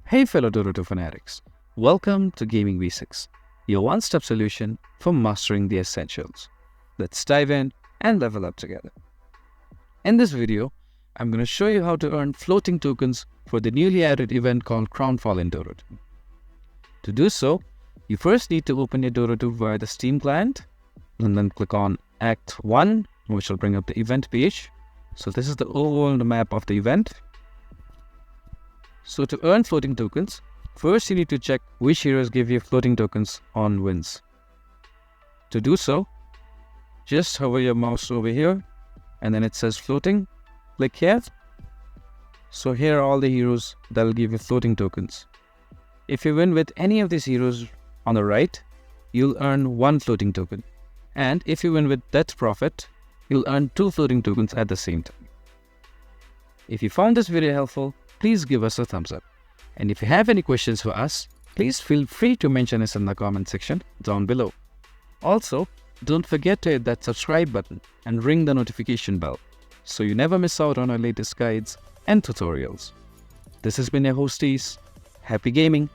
Hey fellow Dota fanatics, welcome to Gaming V6, your one-step solution for mastering the essentials. Let's dive in and level up together. In this video, I'm going to show you how to earn floating tokens for the newly added event called Crownfall in Dota 2. To do so, you first need to open your Dota 2 via the Steam client, and then click on Act 1, which will bring up the event page. So this is the overall map of the event. So to earn floating tokens, first you need to check which heroes give you floating tokens on wins. To do so, just hover your mouse over here and then it says floating. Click here. So here are all the heroes that will give you floating tokens. If you win with any of these heroes on the right, you'll earn 1 floating token. And if you win with Death Prophet, you'll earn 2 floating tokens at the same time. If you found this video helpful, please give us a thumbs up. And if you have any questions for us, please feel free to mention us in the comment section down below. Also, don't forget to hit that subscribe button and ring the notification bell so you never miss out on our latest guides and tutorials. This has been your host, Happy Gaming.